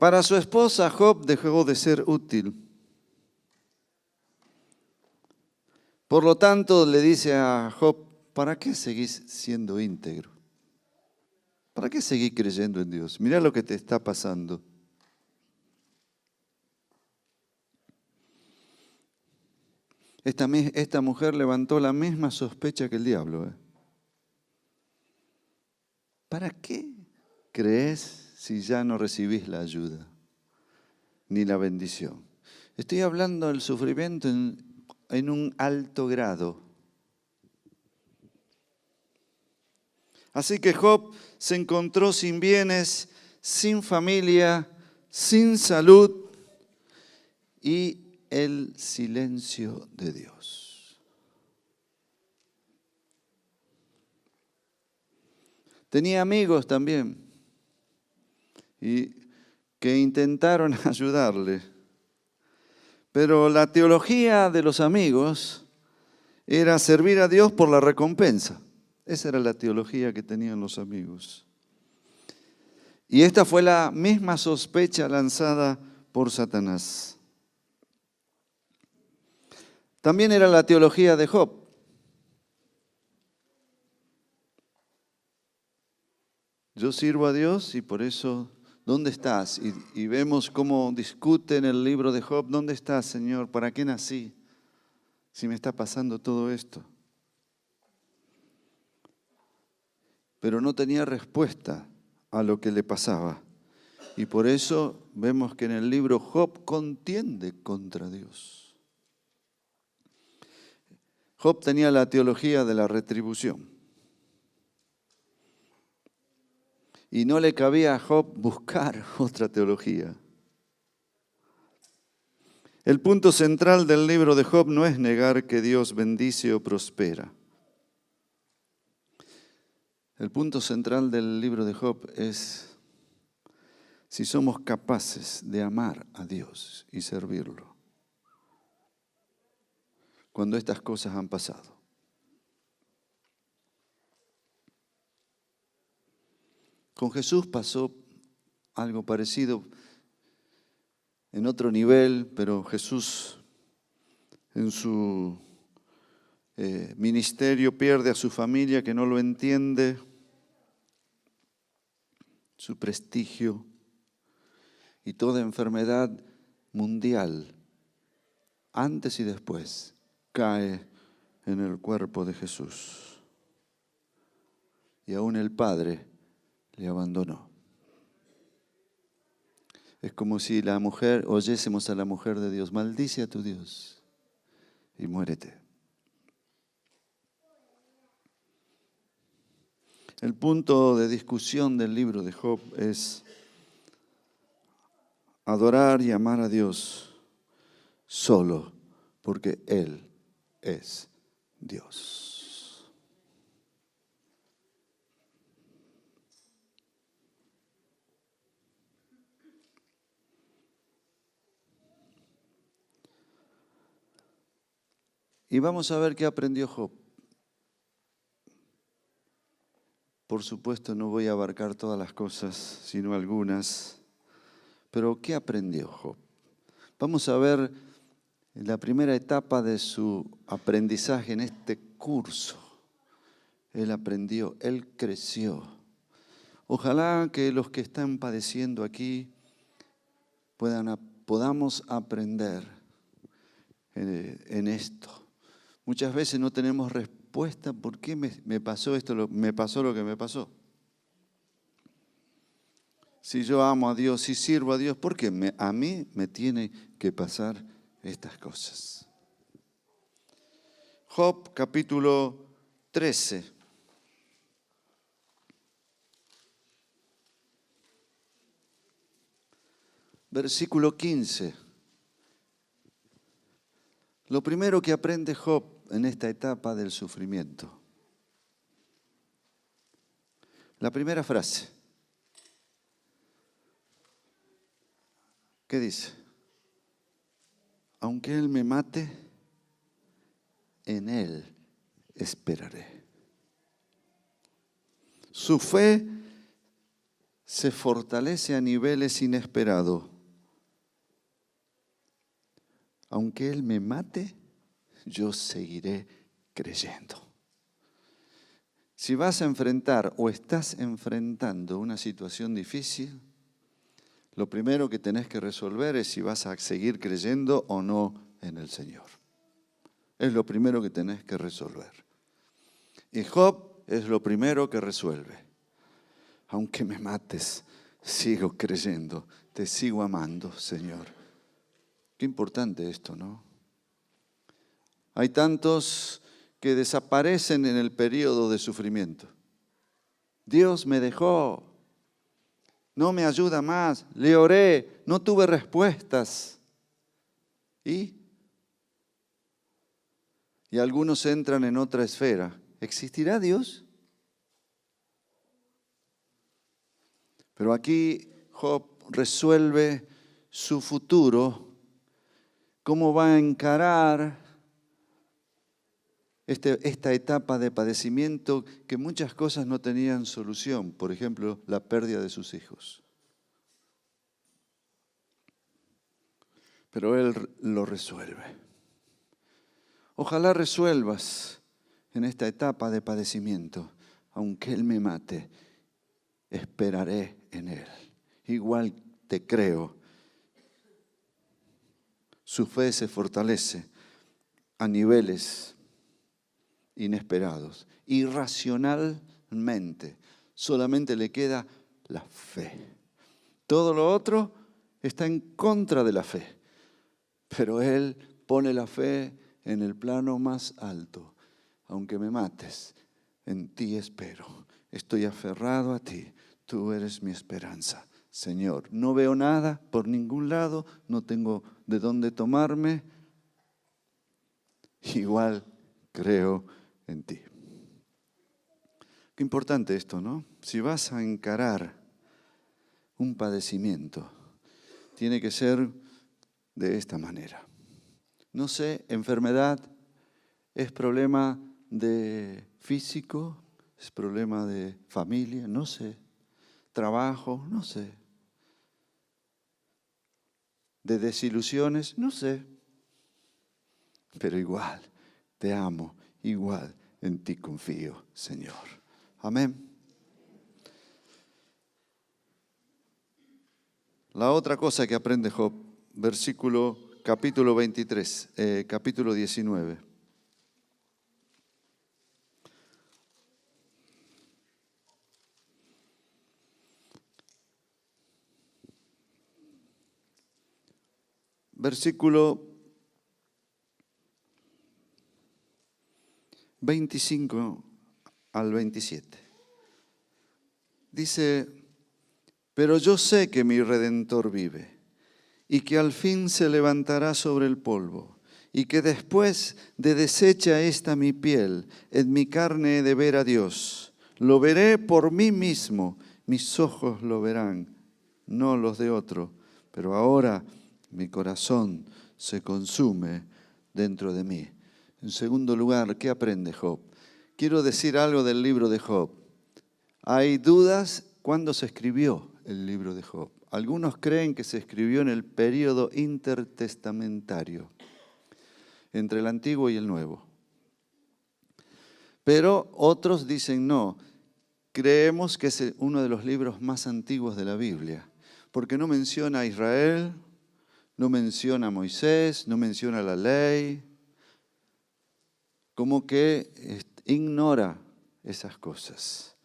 Para su esposa, Job dejó de ser útil. Por lo tanto, le dice a Job, ¿para qué seguís siendo íntegro? ¿Para qué seguís creyendo en Dios? Mirá lo que te está pasando. Esta mujer levantó la misma sospecha que el diablo. ¿Para qué crees si ya no recibís la ayuda ni la bendición? Estoy hablando del sufrimiento en un alto grado. Así que Job se encontró sin bienes, sin familia, sin salud y el silencio de Dios. Tenía amigos también y que intentaron ayudarle, pero la teología de los amigos era servir a Dios por la recompensa. Esa era la teología que tenían los amigos. Y esta fue la misma sospecha lanzada por Satanás. También era la teología de Job. Yo sirvo a Dios y por eso, ¿dónde estás? Y vemos cómo discute en el libro de Job, ¿dónde estás, Señor? ¿Para qué nací? Si me está pasando todo esto. Pero no tenía respuesta a lo que le pasaba. Y por eso vemos que en el libro Job contiende contra Dios. Job tenía la teología de la retribución. Y no le cabía a Job buscar otra teología. El punto central del libro de Job no es negar que Dios bendice o prospera. El punto central del libro de Job es si somos capaces de amar a Dios y servirlo cuando estas cosas han pasado. Con Jesús pasó algo parecido en otro nivel, pero Jesús en su ministerio pierde a su familia que no lo entiende, su prestigio y toda enfermedad mundial, antes y después, cae en el cuerpo de Jesús. Y aún el Padre le abandonó. Es como si oyésemos a la mujer de Dios, maldice a tu Dios y muérete. El punto de discusión del libro de Job es adorar y amar a Dios solo porque Él es Dios. Y vamos a ver qué aprendió Job. Por supuesto, no voy a abarcar todas las cosas, sino algunas. Pero, ¿qué aprendió Job? Vamos a ver la primera etapa de su aprendizaje en este curso. Él aprendió, él creció. Ojalá que los que están padeciendo aquí podamos aprender en esto. Muchas veces no tenemos respuesta por qué me pasó esto, me pasó lo que me pasó. Si yo amo a Dios, si sirvo a Dios, ¿por qué a mí me tiene que pasar estas cosas? Job capítulo 13. Versículo 15. Lo primero que aprende Job en esta etapa del sufrimiento. La primera frase. ¿Qué dice? Aunque Él me mate, en Él esperaré. Su fe se fortalece a niveles inesperados. Aunque Él me mate, yo seguiré creyendo. Si vas a enfrentar o estás enfrentando una situación difícil, lo primero que tenés que resolver es si vas a seguir creyendo o no en el Señor. Es lo primero que tenés que resolver. Y Job es lo primero que resuelve. Aunque me mates, sigo creyendo, te sigo amando, Señor. Qué importante esto, ¿no? Hay tantos que desaparecen en el periodo de sufrimiento. Dios me dejó, no me ayuda más, le oré, no tuve respuestas. Y algunos entran en otra esfera. ¿Existirá Dios? Pero aquí Job resuelve su futuro, cómo va a encarar esta etapa de padecimiento que muchas cosas no tenían solución. Por ejemplo, la pérdida de sus hijos. Pero Él lo resuelve. Ojalá resuelvas en esta etapa de padecimiento. Aunque Él me mate, esperaré en Él. Igual te creo. Su fe se fortalece a niveles inesperados. Irracionalmente. Solamente le queda la fe. Todo lo otro está en contra de la fe. Pero Él pone la fe en el plano más alto. Aunque me mates, en ti espero. Estoy aferrado a ti. Tú eres mi esperanza, Señor. No veo nada por ningún lado. No tengo de dónde tomarme. Igual creo en ti. Qué importante esto, ¿no? Si vas a encarar un padecimiento, tiene que ser de esta manera. No sé, enfermedad, es problema de físico, es problema de familia, no sé. Trabajo, no sé. De desilusiones, no sé. Pero igual, te amo, igual en ti confío, Señor. Amén. La otra cosa que aprende Job, capítulo 23, capítulo 19. Versículo 25 al 27. Dice, pero yo sé que mi Redentor vive y que al fin se levantará sobre el polvo y que después de deshecha esta mi piel, en mi carne he de ver a Dios. Lo veré por mí mismo, mis ojos lo verán, no los de otro, pero ahora mi corazón se consume dentro de mí. En segundo lugar, ¿qué aprende Job? Quiero decir algo del libro de Job. Hay dudas cuándo se escribió el libro de Job. Algunos creen que se escribió en el período intertestamentario, entre el Antiguo y el Nuevo. Pero otros dicen no. Creemos que es uno de los libros más antiguos de la Biblia, porque no menciona a Israel, no menciona a Moisés, no menciona la ley, como que ignora esas cosas.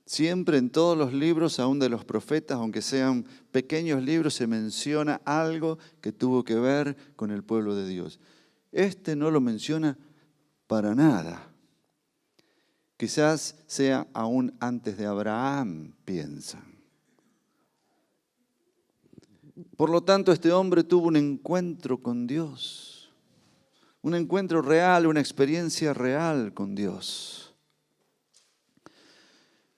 Siempre en todos los libros, aún de los profetas, aunque sean pequeños libros, se menciona algo que tuvo que ver con el pueblo de Dios. Este no lo menciona para nada. Quizás sea aún antes de Abraham, piensan. Por lo tanto, este hombre tuvo un encuentro con Dios. Un encuentro real, una experiencia real con Dios.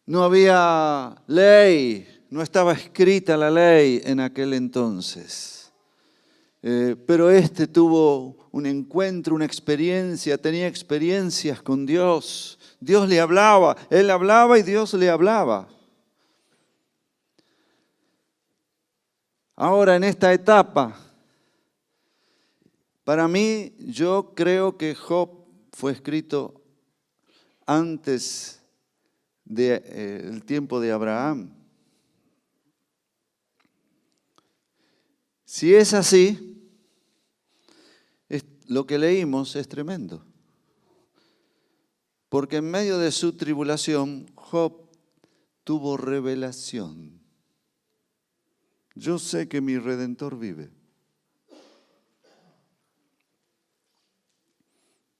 No había ley, no estaba escrita la ley en aquel entonces. Pero este tuvo un encuentro, una experiencia, tenía experiencias con Dios. Dios le hablaba, él hablaba y Dios le hablaba. Ahora, en esta etapa, para mí, yo creo que Job fue escrito antes del tiempo de Abraham. Si es así, lo que leímos es tremendo. Porque en medio de su tribulación, Job tuvo revelación. Yo sé que mi Redentor vive.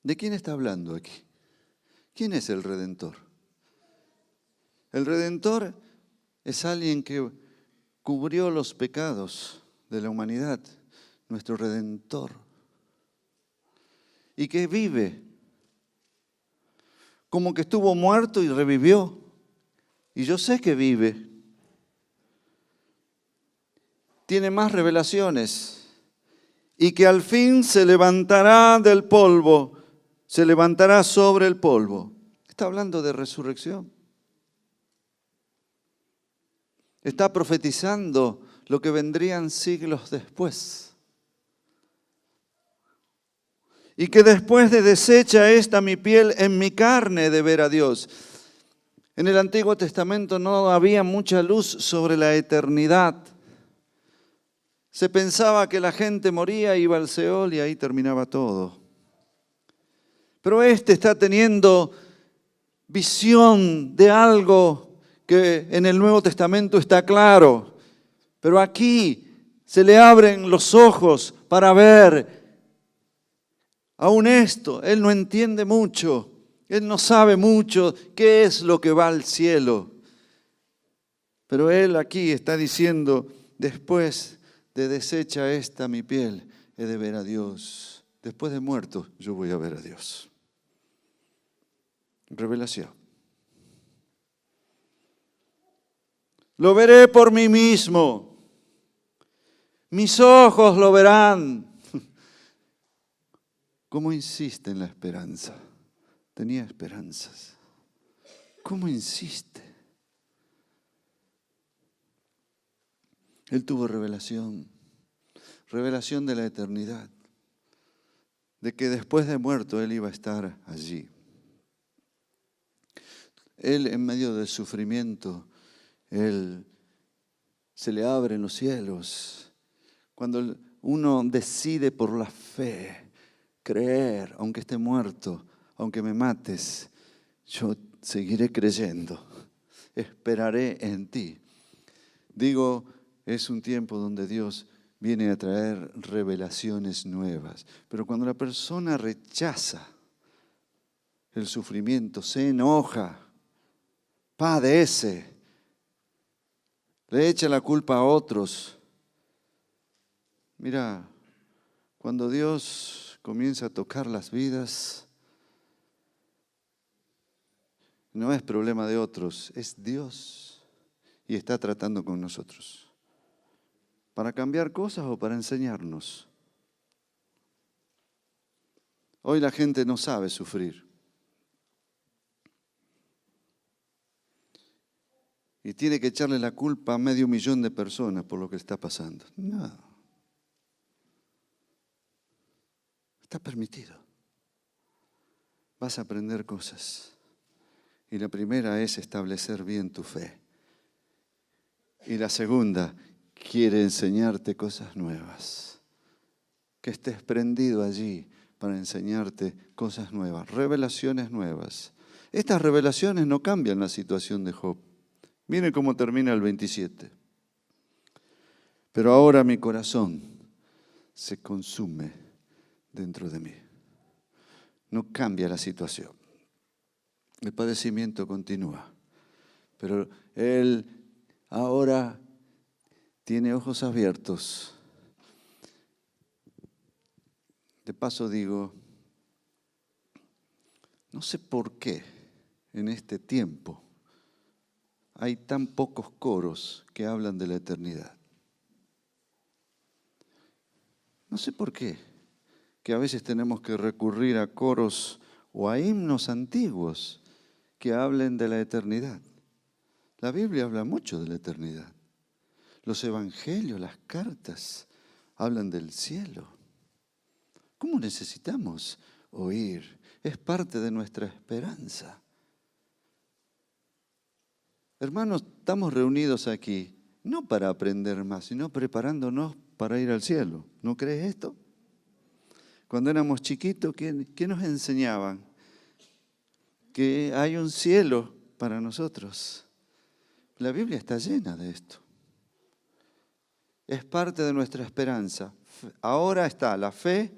¿De quién está hablando aquí? ¿Quién es el Redentor? El Redentor es alguien que cubrió los pecados de la humanidad, nuestro Redentor, y que vive, como que estuvo muerto y revivió, y yo sé que vive. Tiene más revelaciones, y que al fin se levantará del polvo, se levantará sobre el polvo. Está hablando de resurrección. Está profetizando lo que vendrían siglos después. Y que después de deshecha esta mi piel, en mi carne de ver a Dios. En el Antiguo Testamento no había mucha luz sobre la eternidad. Se pensaba que la gente moría, iba al Seol y ahí terminaba todo. Pero este está teniendo visión de algo que en el Nuevo Testamento está claro. Pero aquí se le abren los ojos para ver aún esto. Él no entiende mucho, él no sabe mucho qué es lo que va al cielo. Pero él aquí está diciendo, después de deshecha esta mi piel, he de ver a Dios. Después de muerto, yo voy a ver a Dios. Revelación. Lo veré por mí mismo. Mis ojos lo verán. ¿Cómo insiste en la esperanza? Tenía esperanzas. ¿Cómo insiste? Él tuvo revelación de la eternidad, de que después de muerto Él iba a estar allí. Él en medio del sufrimiento, Él se le abren los cielos. Cuando uno decide por la fe creer, aunque esté muerto, aunque me mates, yo seguiré creyendo, esperaré en ti. Digo, es un tiempo donde Dios viene a traer revelaciones nuevas. Pero cuando la persona rechaza el sufrimiento, se enoja, padece, le echa la culpa a otros. Mira, cuando Dios comienza a tocar las vidas, no es problema de otros, es Dios y está tratando con nosotros. ¿Para cambiar cosas o para enseñarnos? Hoy la gente no sabe sufrir. Y tiene que echarle la culpa a 500,000 de personas por lo que está pasando. No. Está permitido. Vas a aprender cosas. Y la primera es establecer bien tu fe. Y la segunda, quiere enseñarte cosas nuevas. Que estés prendido allí para enseñarte cosas nuevas, revelaciones nuevas. Estas revelaciones no cambian la situación de Job. Miren cómo termina el 27. Pero ahora mi corazón se consume dentro de mí. No cambia la situación. El padecimiento continúa. Pero él ahora tiene ojos abiertos. De paso digo, no sé por qué en este tiempo hay tan pocos coros que hablan de la eternidad. No sé por qué, que a veces tenemos que recurrir a coros o a himnos antiguos que hablen de la eternidad. La Biblia habla mucho de la eternidad. Los evangelios, las cartas, hablan del cielo. ¿Cómo necesitamos oír? Es parte de nuestra esperanza. Hermanos, estamos reunidos aquí no para aprender más, sino preparándonos para ir al cielo. ¿No crees esto? Cuando éramos chiquitos, ¿qué nos enseñaban? Que hay un cielo para nosotros. La Biblia está llena de esto. Es parte de nuestra esperanza. Ahora está la fe,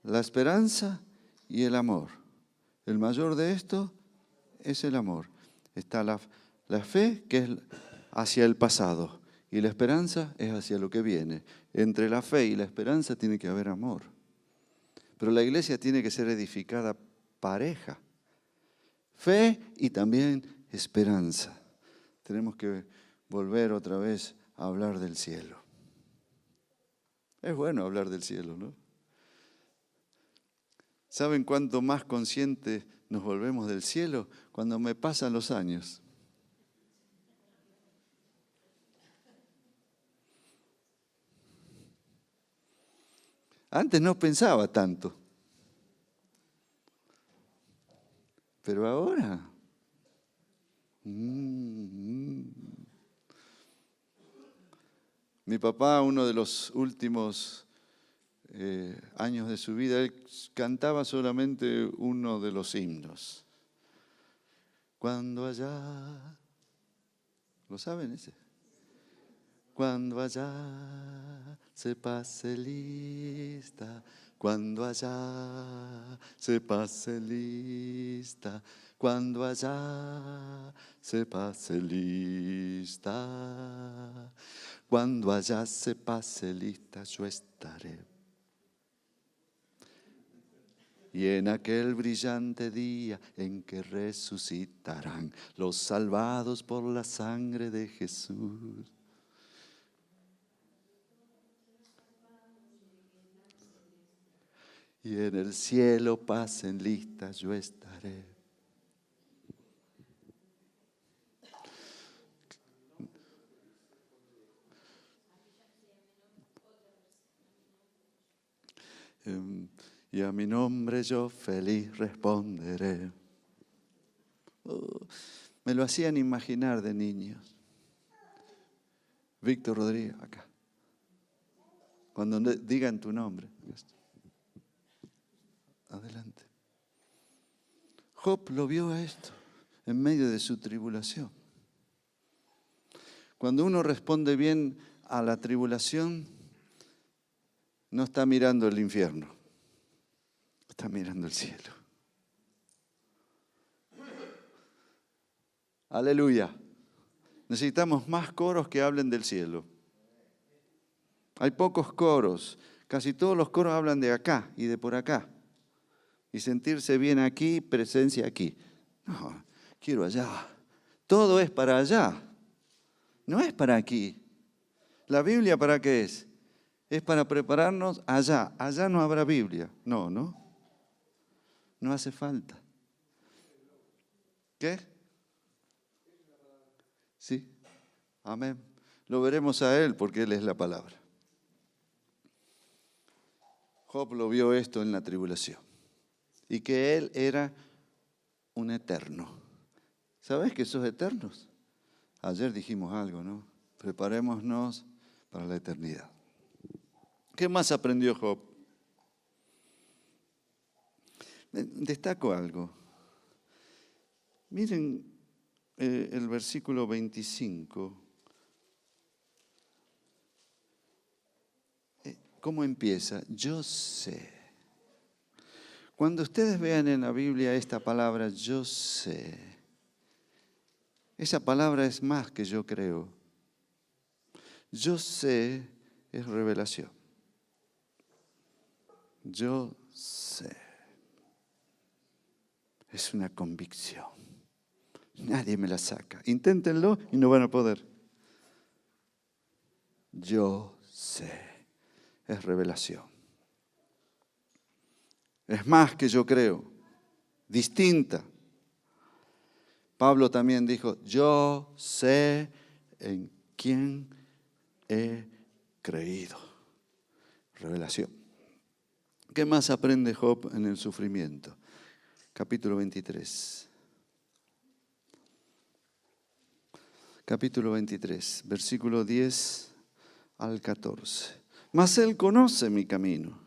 la esperanza y el amor. El mayor de esto es el amor. Está la fe, que es hacia el pasado, y la esperanza es hacia lo que viene. Entre la fe y la esperanza tiene que haber amor. Pero la iglesia tiene que ser edificada pareja. Fe y también esperanza. Tenemos que volver otra vez a hablar del cielo. Es bueno hablar del cielo, ¿no? ¿Saben cuánto más conscientes nos volvemos del cielo? Cuando me pasan los años. Antes no pensaba tanto. Pero ahora... Mi papá, uno de los últimos años de su vida, él cantaba solamente uno de los himnos. Cuando allá, ¿lo saben ese? Cuando allá se pase lista, cuando allá se pase lista, cuando allá se pase lista, cuando allá se pase lista yo estaré. Y en aquel brillante día en que resucitarán los salvados por la sangre de Jesús. Y en el cielo pasen listas yo estaré. Y a mi nombre yo feliz responderé. Me lo hacían imaginar de niños. Víctor Rodríguez, acá. Cuando digan tu nombre. Adelante. Job lo vio a esto en medio de su tribulación. Cuando uno responde bien a la tribulación, no está mirando el infierno, está mirando el cielo. Aleluya. Necesitamos más coros que hablen del cielo. Hay pocos coros. Casi todos los coros hablan de acá y de por acá. Y sentirse bien aquí, presencia aquí. No, quiero allá. Todo es para allá. No es para aquí. ¿La Biblia para qué es? Es para prepararnos allá. Allá no habrá Biblia. No, ¿no? No hace falta. ¿Qué? Sí. Amén. Lo veremos a Él porque Él es la palabra. Job lo vio esto en la tribulación. Y que Él era un eterno. ¿Sabes que sos eternos? Ayer dijimos algo, ¿no? Preparémonos para la eternidad. ¿Qué más aprendió Job? Destaco algo. Miren el versículo 25. ¿Cómo empieza? Yo sé. Cuando ustedes vean en la Biblia esta palabra, yo sé, esa palabra es más que yo creo. Yo sé es revelación. Yo sé. Es una convicción. Nadie me la saca. Inténtenlo y no van a poder. Yo sé. Es revelación. Es más que yo creo. Distinta. Pablo también dijo, yo sé en quién he creído. Revelación. ¿Qué más aprende Job en el sufrimiento? Capítulo 23. Capítulo 23, versículo 10 al 14. Mas Él conoce mi camino.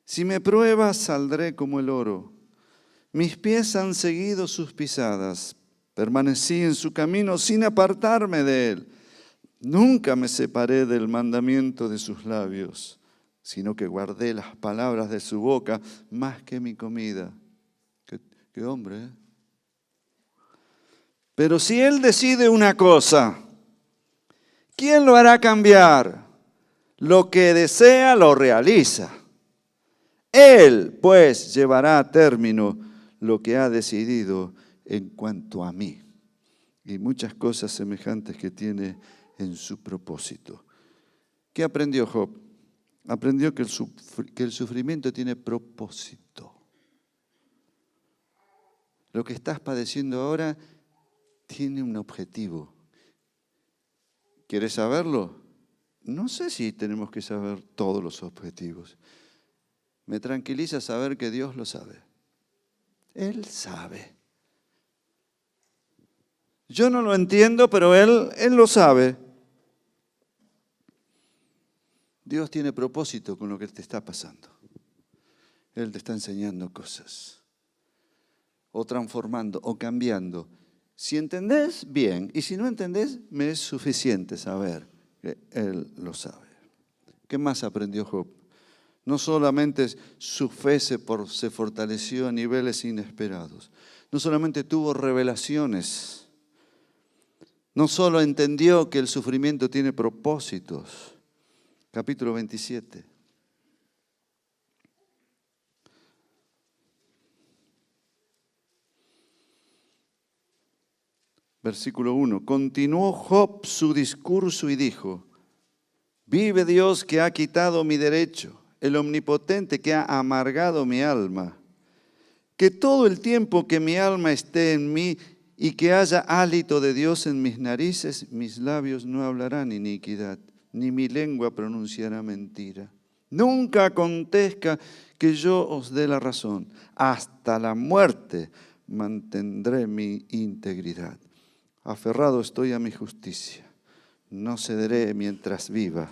Si me pruebas, saldré como el oro. Mis pies han seguido sus pisadas. Permanecí en su camino sin apartarme de Él. Nunca me separé del mandamiento de sus labios, sino que guardé las palabras de su boca más que mi comida. Qué hombre, ¿eh? Pero si Él decide una cosa, ¿quién lo hará cambiar? Lo que desea lo realiza. Él, pues, llevará a término lo que ha decidido en cuanto a mí. Y muchas cosas semejantes que tiene en su propósito. ¿Qué aprendió Job? Aprendió que el sufrimiento tiene propósito. Lo que estás padeciendo ahora tiene un objetivo. ¿Quieres saberlo? No sé si tenemos que saber todos los objetivos. Me tranquiliza saber que Dios lo sabe. Él sabe. Yo no lo entiendo, pero Él lo sabe. Dios tiene propósito con lo que te está pasando. Él te está enseñando cosas. O transformando, o cambiando. Si entendés, bien. Y si no entendés, me es suficiente saber que Él lo sabe. ¿Qué más aprendió Job? No solamente su fe se fortaleció a niveles inesperados. No solamente tuvo revelaciones. No solo entendió que el sufrimiento tiene propósitos. Capítulo 27. Versículo 1. Continuó Job su discurso y dijo: vive Dios que ha quitado mi derecho, el omnipotente que ha amargado mi alma. Que todo el tiempo que mi alma esté en mí y que haya hálito de Dios en mis narices, mis labios no hablarán iniquidad, ni mi lengua pronunciará mentira. Nunca acontezca que yo os dé la razón. Hasta la muerte mantendré mi integridad. Aferrado estoy a mi justicia. No cederé mientras viva.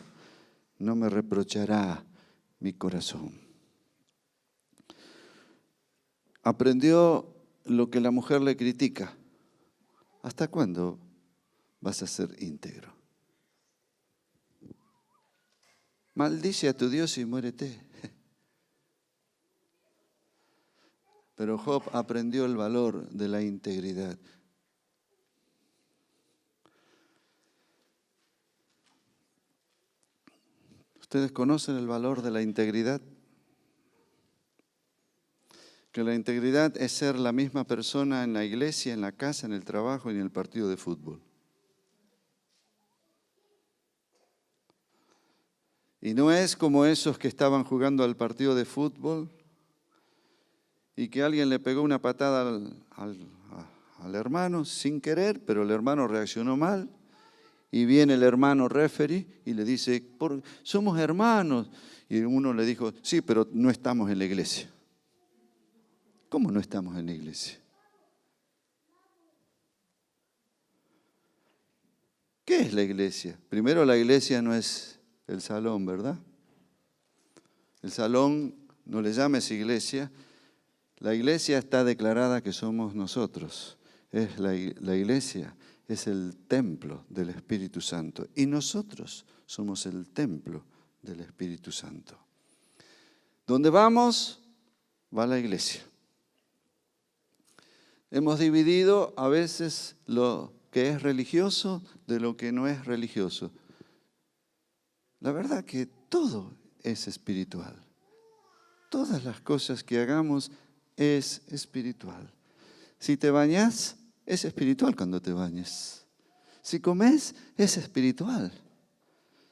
No me reprochará mi corazón. Aprendió lo que la mujer le critica. ¿Hasta cuándo vas a ser íntegro? Maldice a tu Dios y muérete. Pero Job aprendió el valor de la integridad. ¿Ustedes conocen el valor de la integridad? Que la integridad es ser la misma persona en la iglesia, en la casa, en el trabajo y en el partido de fútbol. Y no es como esos que estaban jugando al partido de fútbol y que alguien le pegó una patada al hermano sin querer, pero el hermano reaccionó mal. Y viene el hermano referee y le dice: somos hermanos. Y uno le dijo: sí, pero no estamos en la iglesia. ¿Cómo no estamos en la iglesia? ¿Qué es la iglesia? Primero, la iglesia no es el salón, ¿verdad? El salón, no le llames iglesia. La iglesia está declarada que somos nosotros. Es la iglesia. Es el templo del Espíritu Santo. Y nosotros somos el templo del Espíritu Santo. ¿Dónde vamos? Va la iglesia. Hemos dividido a veces lo que es religioso de lo que no es religioso. La verdad que todo es espiritual. Todas las cosas que hagamos es espiritual. Si te bañas, es espiritual cuando te bañes. Si comes, es espiritual.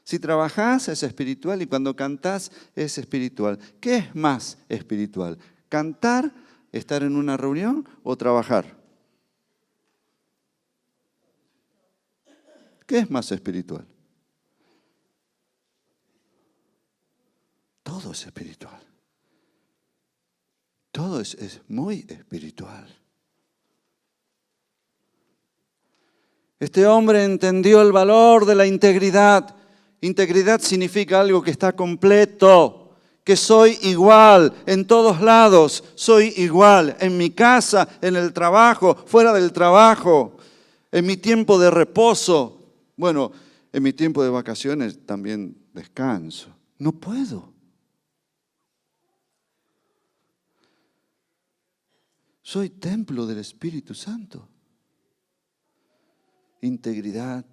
Si trabajás, es espiritual. Y cuando cantás, es espiritual. ¿Qué es más espiritual? ¿Cantar, estar en una reunión o trabajar? ¿Qué es más espiritual? Todo es espiritual. Todo es muy espiritual. Este hombre entendió el valor de la integridad. Integridad significa algo que está completo, que soy igual en todos lados, soy igual en mi casa, en el trabajo, fuera del trabajo, en mi tiempo de reposo. Bueno, en mi tiempo de vacaciones también descanso. No puedo. Soy templo del Espíritu Santo. Integridad.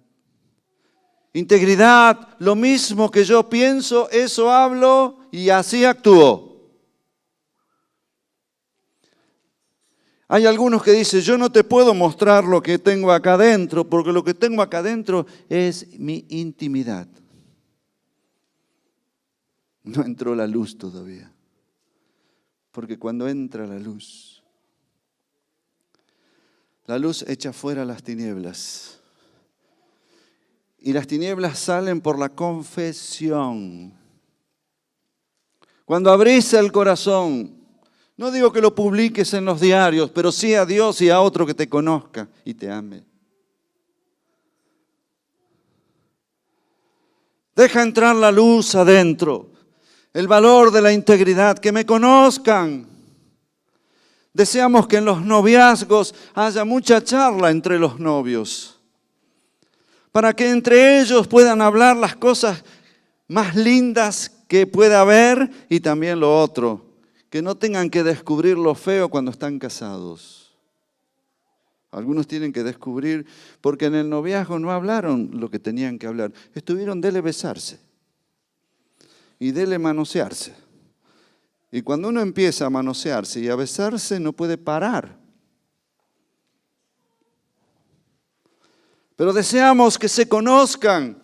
Integridad, lo mismo que yo pienso, eso hablo y así actúo. Hay algunos que dicen, yo no te puedo mostrar lo que tengo acá adentro, porque lo que tengo acá adentro es mi intimidad. No entró la luz todavía, porque cuando entra la luz echa fuera las tinieblas. Y las tinieblas salen por la confesión. Cuando abrís el corazón, no digo que lo publiques en los diarios, pero sí a Dios y a otro que te conozca y te ame. Deja entrar la luz adentro, el valor de la integridad, que me conozcan. Deseamos que en los noviazgos haya mucha charla entre los novios, para que entre ellos puedan hablar las cosas más lindas que pueda haber y también lo otro, que no tengan que descubrir lo feo cuando están casados. Algunos tienen que descubrir, porque en el noviazgo no hablaron lo que tenían que hablar, estuvieron dele besarse y dele manosearse. Y cuando uno empieza a manosearse y a besarse no puede parar. Pero deseamos que se conozcan,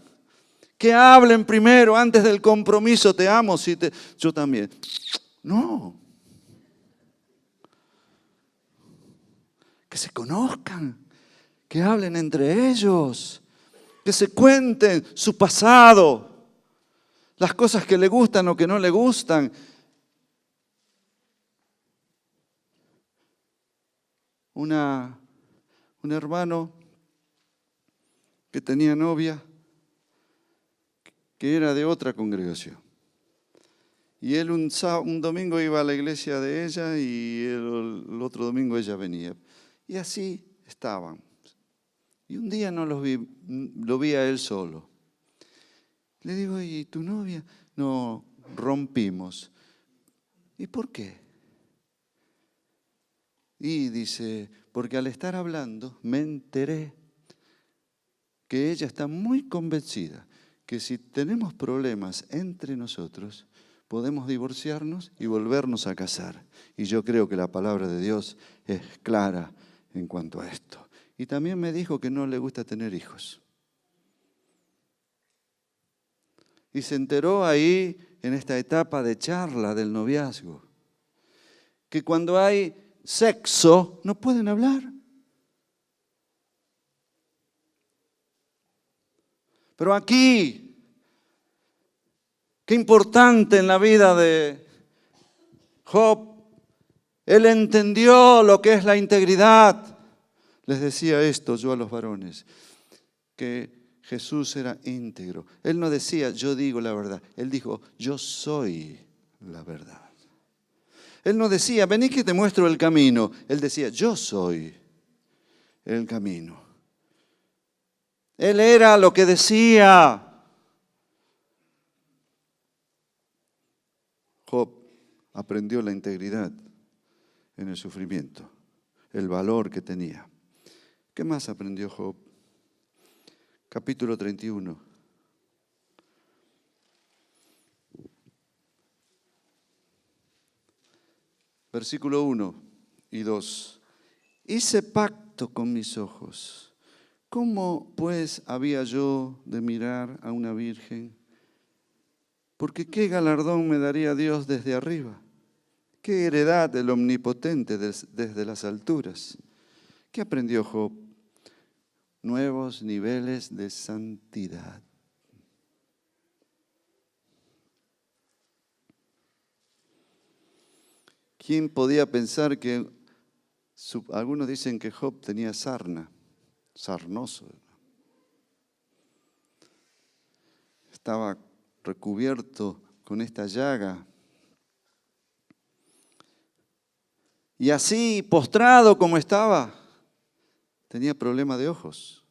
que hablen primero antes del compromiso. Te amo, sí, yo también. No. Que se conozcan, que hablen entre ellos, que se cuenten su pasado, las cosas que le gustan o que no le gustan. Un hermano que tenía novia, que era de otra congregación. Y él un domingo iba a la iglesia de ella y el otro domingo ella venía. Y así estaban. Y un día no los vi, lo vi a él solo. Le digo, ¿y tu novia? No, rompimos. ¿Y por qué? Y dice, porque al estar hablando me enteré que ella está muy convencida que si tenemos problemas entre nosotros, podemos divorciarnos y volvernos a casar. Y yo creo que la palabra de Dios es clara en cuanto a esto. Y también me dijo que no le gusta tener hijos. Y se enteró ahí, en esta etapa de charla del noviazgo, que cuando hay sexo no pueden hablar. Pero aquí, qué importante en la vida de Job, él entendió lo que es la integridad. Les decía esto yo a los varones, que Jesús era íntegro. Él no decía, yo digo la verdad. Él dijo, yo soy la verdad. Él no decía, vení que te muestro el camino. Él decía, yo soy el camino. Él era lo que decía. Job aprendió la integridad en el sufrimiento, el valor que tenía. ¿Qué más aprendió Job? Capítulo 31. Versículo 1 y 2. Hice pacto con mis ojos. ¿Cómo pues había yo de mirar a una virgen? Porque ¿qué galardón me daría Dios desde arriba? ¿Qué heredad del Omnipotente desde las alturas? ¿Qué aprendió Job? nuevos niveles de santidad. ¿Quién podía pensar que algunos dicen que Job tenía sarna, sarnoso? Estaba recubierto con esta llaga. Y así, postrado como estaba, tenía problema de ojos.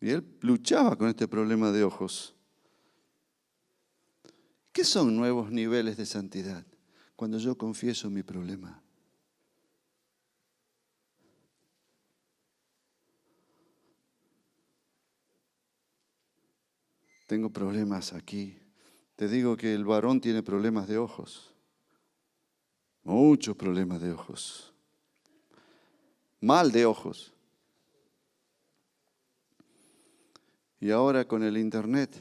Y él luchaba con este problema de ojos. ¿Qué son nuevos niveles de santidad? Cuando yo confieso mi problema. Tengo problemas aquí. Te digo que el varón tiene problemas de ojos. Muchos problemas de ojos. Mal de ojos. Y ahora con el internet,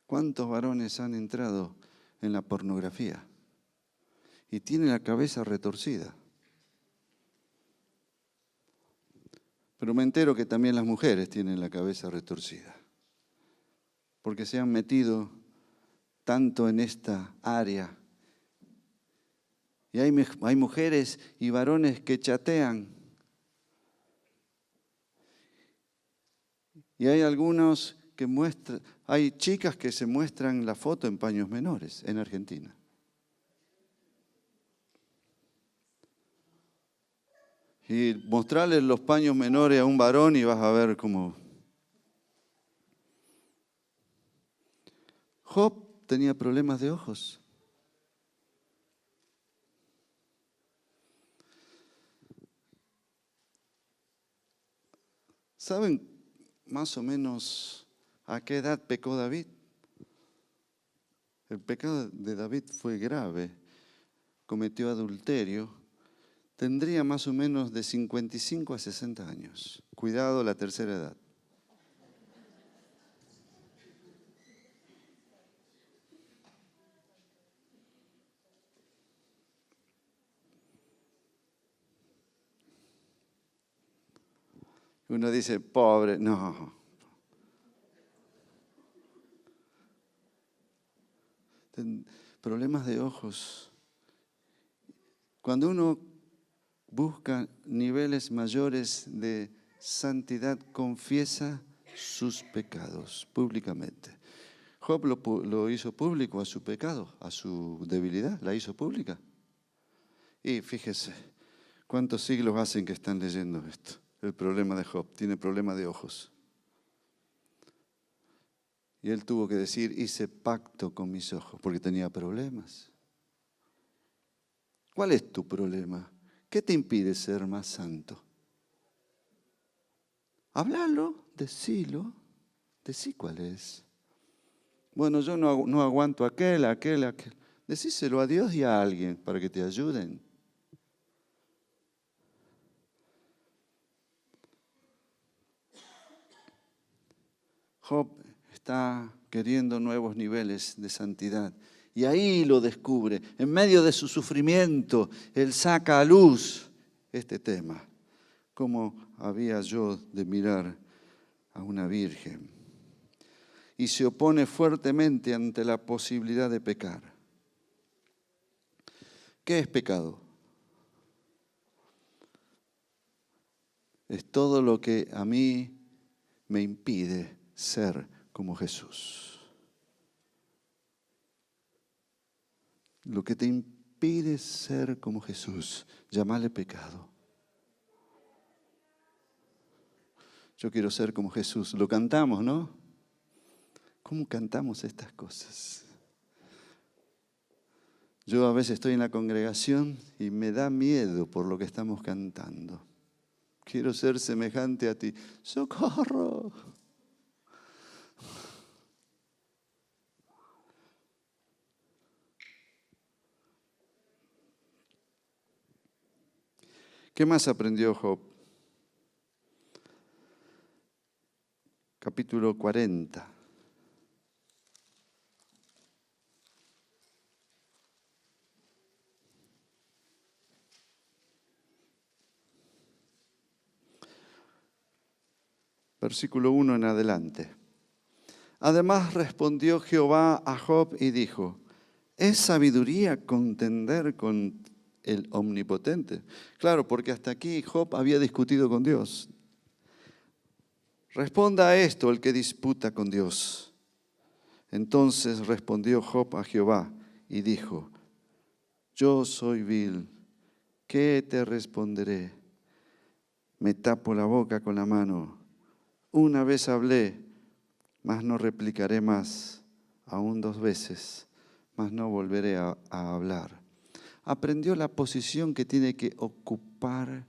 ¿cuántos varones han entrado en la pornografía? Y tienen la cabeza retorcida. Pero me entero que también las mujeres tienen la cabeza retorcida. Porque se han metido tanto en esta área. Y hay mujeres y varones que chatean. Y hay algunos que muestran, hay chicas que se muestran la foto en paños menores en Argentina. Y mostrarle los paños menores a un varón y vas a ver cómo. Job tenía problemas de ojos. ¿Saben más o menos a qué edad pecó David? El pecado de David fue grave. Cometió adulterio. Tendría más o menos de 55 a 60 años. Cuidado, la tercera edad. Uno dice, pobre, no. Problemas de ojos. Cuando uno busca niveles mayores de santidad, confiesa sus pecados públicamente. Job lo hizo público a su pecado, a su debilidad, la hizo pública. Y fíjese, ¿cuántos siglos hacen que están leyendo esto? El problema de Job, tiene problema de ojos. Y él tuvo que decir, hice pacto con mis ojos, porque tenía problemas. ¿Cuál es tu problema? ¿Qué te impide ser más santo? Háblalo, decilo, decí cuál es. Bueno, yo no aguanto aquel. Decíselo a Dios y a alguien para que te ayuden. Job está queriendo nuevos niveles de santidad. Y ahí lo descubre. En medio de su sufrimiento, él saca a luz este tema. ¿Cómo había yo de mirar a una virgen? Y se opone fuertemente ante la posibilidad de pecar. ¿Qué es pecado? Es todo lo que a mí me impide ser como Jesús. Lo que te impide ser como Jesús, llámale pecado. Yo quiero ser como Jesús. Lo cantamos, ¿no? ¿Cómo cantamos estas cosas? Yo a veces estoy en la congregación y me da miedo por lo que estamos cantando. Quiero ser semejante a ti. ¡Socorro! ¿Qué más aprendió Job? Capítulo 40. versículo 1 en adelante. Además respondió Jehová a Job y dijo: ¿es sabiduría contender con el Omnipotente? Claro, porque hasta aquí Job había discutido con Dios. Responda a esto el que disputa con Dios. Entonces respondió Job a Jehová y dijo: yo soy vil, ¿qué te responderé? Me tapo la boca con la mano. Una vez hablé, mas no replicaré más. Aún 2 veces, mas no volveré a hablar. Aprendió la posición que tiene que ocupar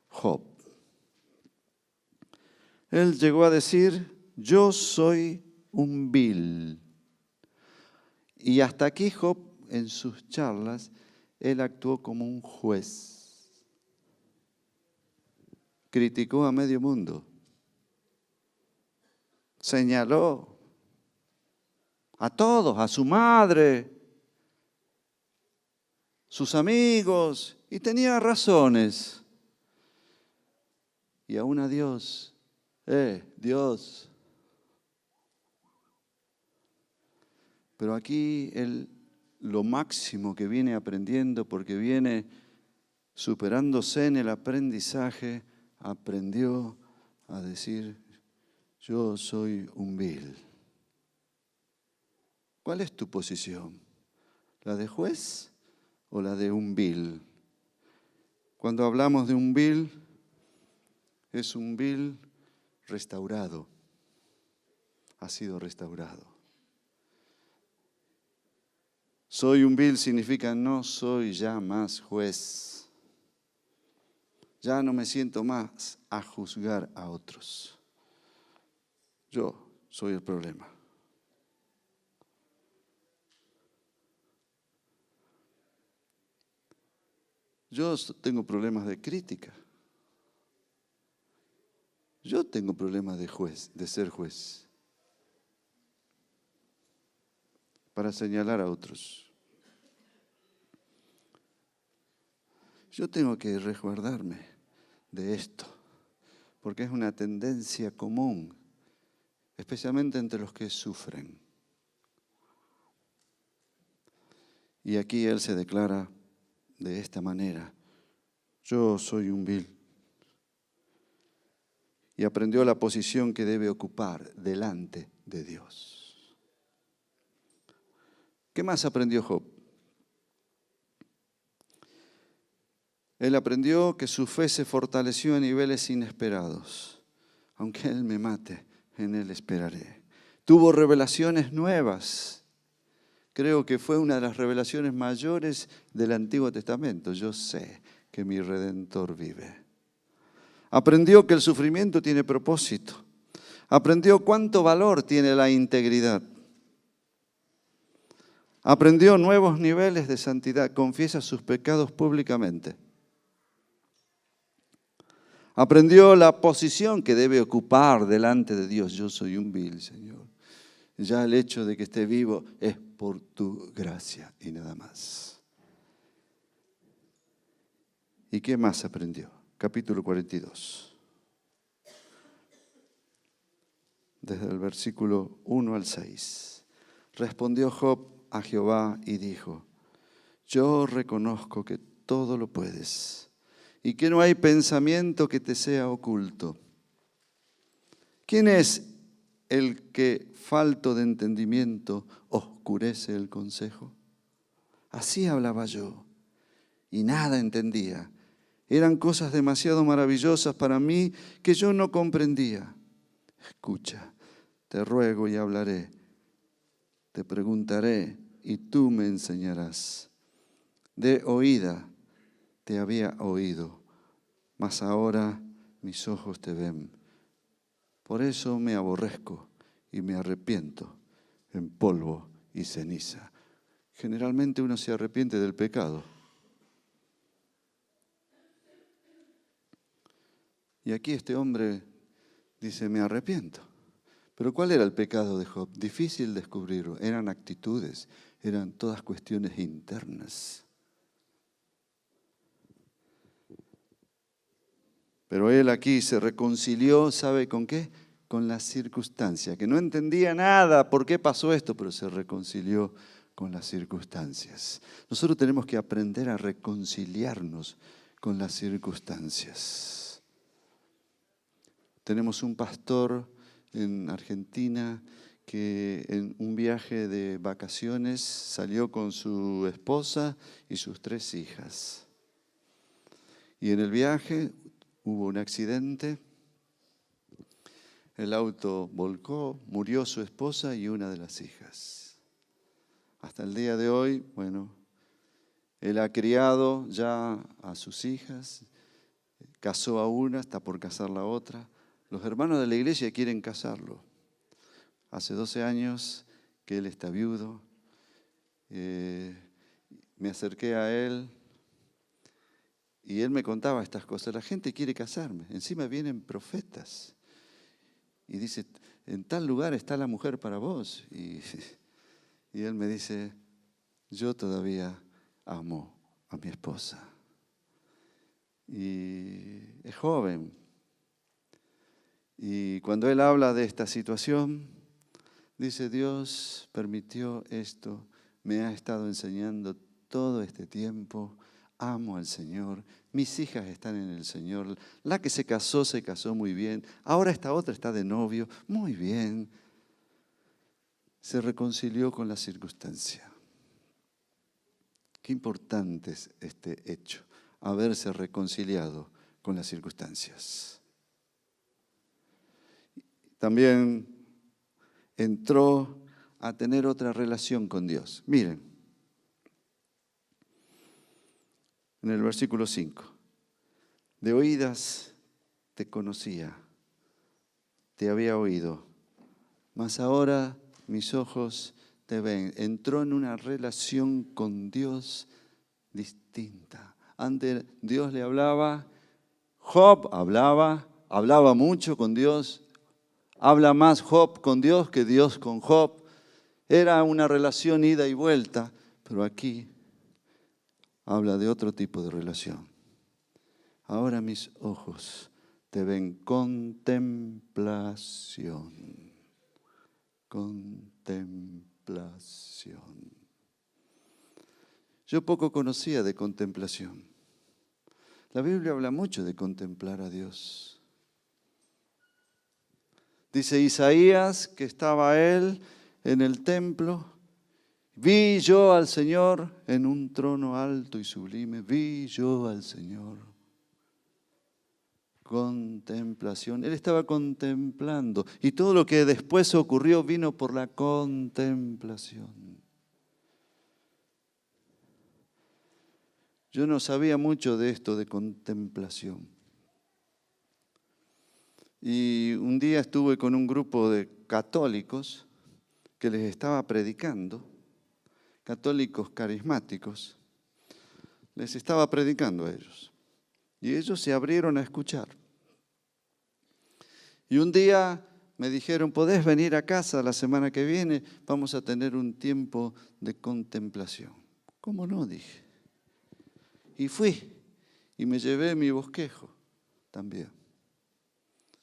Job. Él llegó a decir: yo soy un vil. Y hasta aquí Job, en sus charlas, él actuó como un juez. Criticó a medio mundo. Señaló a todos, a su madre, sus amigos, y tenía razones. Y aún a Dios, Dios. Pero aquí lo máximo que viene aprendiendo, porque viene superándose en el aprendizaje, aprendió a decir: yo soy un vil. ¿Cuál es tu posición? ¿La de juez o la de un vil? Cuando hablamos de un vil, es un vil restaurado. Ha sido restaurado. Soy un vil significa no soy ya más juez. Ya no me siento más a juzgar a otros. Yo soy el problema. Yo tengo problemas de crítica. Yo tengo problemas de juez, de ser juez, para señalar a otros. Yo tengo que resguardarme de esto, porque es una tendencia común, especialmente entre los que sufren. Y aquí él se declara de esta manera: yo soy un vil. Y aprendió la posición que debe ocupar delante de Dios. ¿Qué más aprendió Job? Él aprendió que su fe se fortaleció a niveles inesperados. Aunque Él me mate, en Él esperaré. Tuvo revelaciones nuevas. Creo que fue una de las revelaciones mayores del Antiguo Testamento. Yo sé que mi Redentor vive. Aprendió que el sufrimiento tiene propósito. Aprendió cuánto valor tiene la integridad. Aprendió nuevos niveles de santidad. Confiesa sus pecados públicamente. Aprendió la posición que debe ocupar delante de Dios. Yo soy un vil, Señor. Ya el hecho de que esté vivo es por tu gracia y nada más. ¿Y qué más aprendió? Capítulo 42. Desde el versículo 1 al 6. Respondió Job a Jehová y dijo: yo reconozco que todo lo puedes y que no hay pensamiento que te sea oculto. ¿Quién es el que, falto de entendimiento, oscurece el consejo? Así hablaba yo y nada entendía. Eran cosas demasiado maravillosas para mí que yo no comprendía. Escucha, te ruego y hablaré. Te preguntaré y tú me enseñarás. De oída te había oído, mas ahora mis ojos te ven. Por eso me aborrezco y me arrepiento en polvo y ceniza. Generalmente uno se arrepiente del pecado. Y aquí este hombre dice: me arrepiento. Pero ¿cuál era el pecado de Job? Difícil descubrirlo. Eran actitudes, eran todas cuestiones internas. Pero él aquí se reconcilió, ¿sabe con qué? con la circunstancia, que no entendía nada por qué pasó esto, pero se reconcilió con las circunstancias. Nosotros tenemos que aprender a reconciliarnos con las circunstancias. Tenemos un pastor en Argentina que en un viaje de vacaciones salió con su esposa y sus 3 hijas. Y en el viaje hubo un accidente, el auto volcó, murió su esposa y una de las hijas. Hasta el día de hoy, bueno, él ha criado ya a sus hijas, casó a una, está por casar la otra. Los hermanos de la iglesia quieren casarlo. Hace 12 años que él está viudo. Me acerqué a él y él me contaba estas cosas. La gente quiere casarme. Encima vienen profetas. Y dice, en tal lugar está la mujer para vos. Y él me dice, yo todavía amo a mi esposa. Y es joven. Y cuando él habla de esta situación, dice, Dios permitió esto, me ha estado enseñando todo este tiempo, amo al Señor, mis hijas están en el Señor, la que se casó muy bien, ahora esta otra está de novio, muy bien. Se reconcilió con la circunstancia. Qué importante es este hecho, haberse reconciliado con las circunstancias. También entró a tener otra relación con Dios. Miren, en el versículo 5, de oídas te conocía, te había oído, mas ahora mis ojos te ven. Entró en una relación con Dios distinta. Antes Dios le hablaba, Job hablaba mucho con Dios. Habla más Job con Dios que Dios con Job. Era una relación ida y vuelta, pero aquí habla de otro tipo de relación. Ahora mis ojos te ven. Contemplación. Contemplación. Yo poco conocía de contemplación. La Biblia habla mucho de contemplar a Dios. Dice Isaías que estaba él en el templo. Vi yo al Señor en un trono alto y sublime. Vi yo al Señor. Contemplación. Él estaba contemplando. Y todo lo que después ocurrió vino por la contemplación. Yo no sabía mucho de esto de contemplación. Y un día estuve con un grupo de católicos que les estaba predicando, católicos carismáticos, les estaba predicando a ellos. Y ellos se abrieron a escuchar. Y un día me dijeron, ¿podés venir a casa la semana que viene? Vamos a tener un tiempo de contemplación. ¿Cómo no? Dije. Y fui y me llevé mi bosquejo también.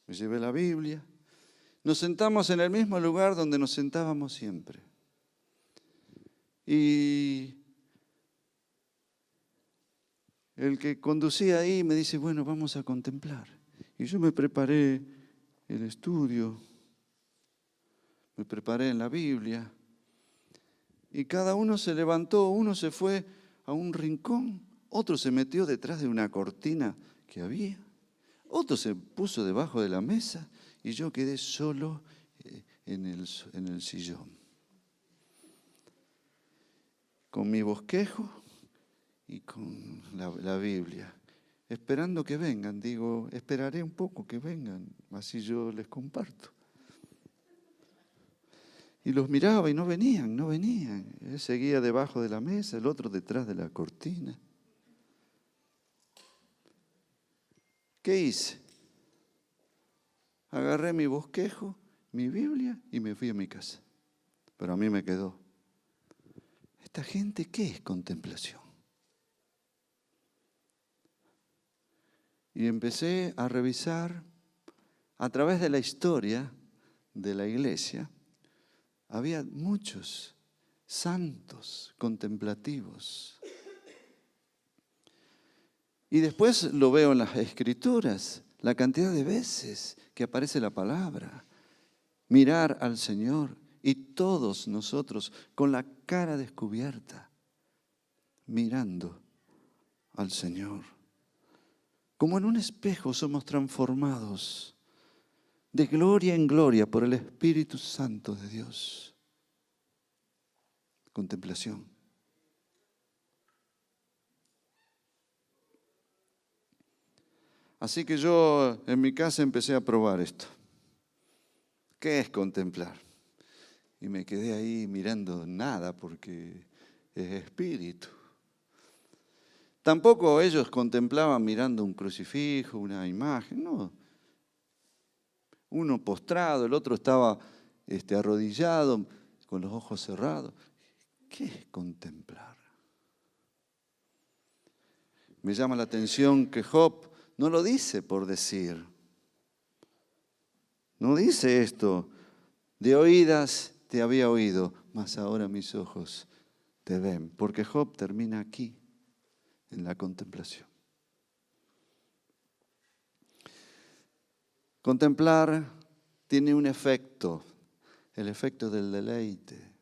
Me llevé la Biblia. Nos sentamos en el mismo lugar donde nos sentábamos siempre. Y el que conducía ahí me dice, bueno, vamos a contemplar. Y yo me preparé el estudio, me preparé en la Biblia. Y cada uno se levantó, uno se fue a un rincón, otro se metió detrás de una cortina que había. Otro se puso debajo de la mesa y yo quedé solo en el sillón. Con mi bosquejo y con la Biblia. Esperando que vengan. Digo, esperaré un poco que vengan, así yo les comparto. Y los miraba y no venían. Él seguía debajo de la mesa, el otro detrás de la cortina. ¿Qué hice? Agarré mi bosquejo, mi Biblia y me fui a mi casa. Pero a mí me quedó. ¿Esta gente qué es contemplación? Y empecé a revisar a través de la historia de la iglesia, había muchos santos contemplativos. Y después lo veo en las Escrituras, la cantidad de veces que aparece la palabra, mirar al Señor, y todos nosotros con la cara descubierta, mirando al Señor. Como en un espejo somos transformados de gloria en gloria por el Espíritu Santo de Dios. Contemplación. Así que yo en mi casa empecé a probar esto. ¿Qué es contemplar? Y me quedé ahí mirando nada porque es espíritu. Tampoco ellos contemplaban mirando un crucifijo, una imagen, no. Uno postrado, el otro estaba arrodillado, con los ojos cerrados. ¿Qué es contemplar? Me llama la atención que Job no lo dice por decir. No dice esto, de oídas te había oído, mas ahora mis ojos te ven. Porque Job termina aquí, en la contemplación. Contemplar tiene un efecto, el efecto del deleite,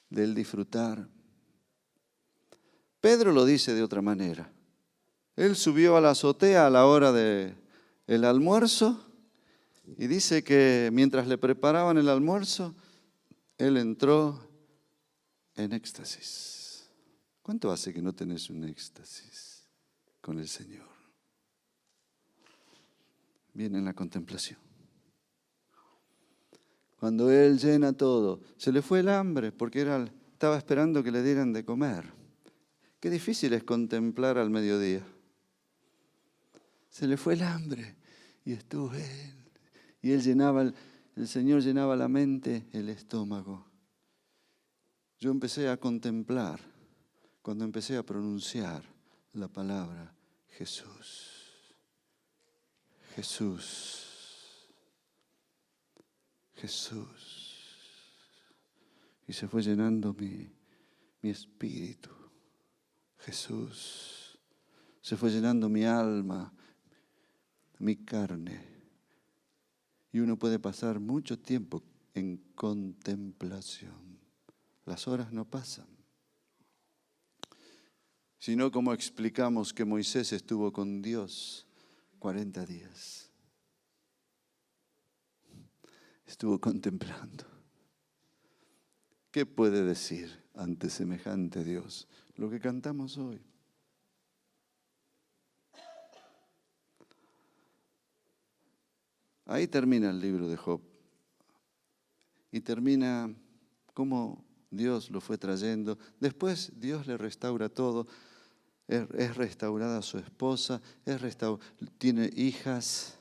del disfrutar. Pedro lo dice de otra manera. Él subió a la azotea a la hora del almuerzo y dice que mientras le preparaban el almuerzo, él entró en éxtasis. ¿Cuánto hace que no tenés un éxtasis con el Señor? Viene en la contemplación. Cuando Él llena todo, se le fue el hambre porque estaba esperando que le dieran de comer. Qué difícil es contemplar al mediodía. Se le fue el hambre y estuvo Él. Y el Señor llenaba la mente, el estómago. Yo empecé a contemplar cuando empecé a pronunciar la palabra Jesús. Jesús. Jesús. Y se fue llenando mi espíritu. Jesús. Se fue llenando mi alma, mi carne. Y uno puede pasar mucho tiempo en contemplación. Las horas no pasan. Sino como explicamos que Moisés estuvo con Dios 40 días. Estuvo contemplando. ¿Qué puede decir ante semejante Dios? Lo que cantamos hoy. Ahí termina el libro de Job. Y termina cómo Dios lo fue trayendo. Después Dios le restaura todo. Es restaurada su esposa, tiene hijas,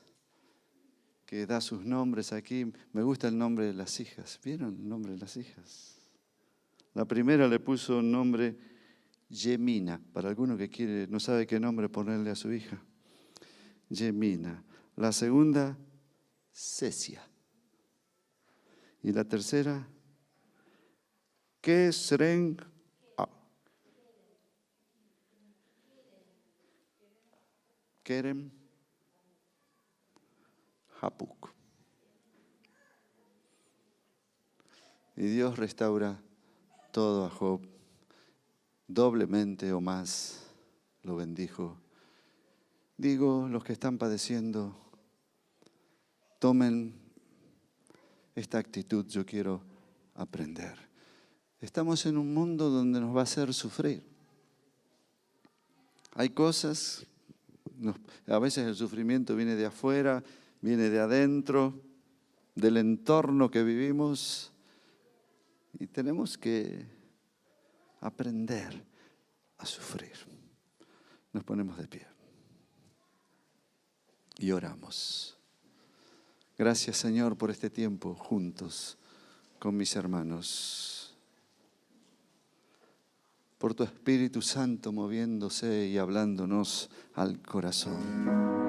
que da sus nombres aquí. Me gusta el nombre de las hijas. ¿Vieron el nombre de las hijas? La primera le puso un nombre Yemina, para alguno que no sabe qué nombre ponerle a su hija. Yemina. La segunda, Cesia. Y la tercera, Kesren. Kerem Hapuk. Y Dios restaura todo a Job, doblemente o más lo bendijo. Digo, los que están padeciendo, tomen esta actitud, yo quiero aprender. Estamos en un mundo donde nos va a hacer sufrir. Hay cosas, a veces el sufrimiento viene de afuera, viene de adentro, del entorno que vivimos, y tenemos que aprender a sufrir. Nos ponemos de pie y oramos. Gracias, Señor, por este tiempo juntos con mis hermanos. Por tu Espíritu Santo moviéndose y hablándonos al corazón.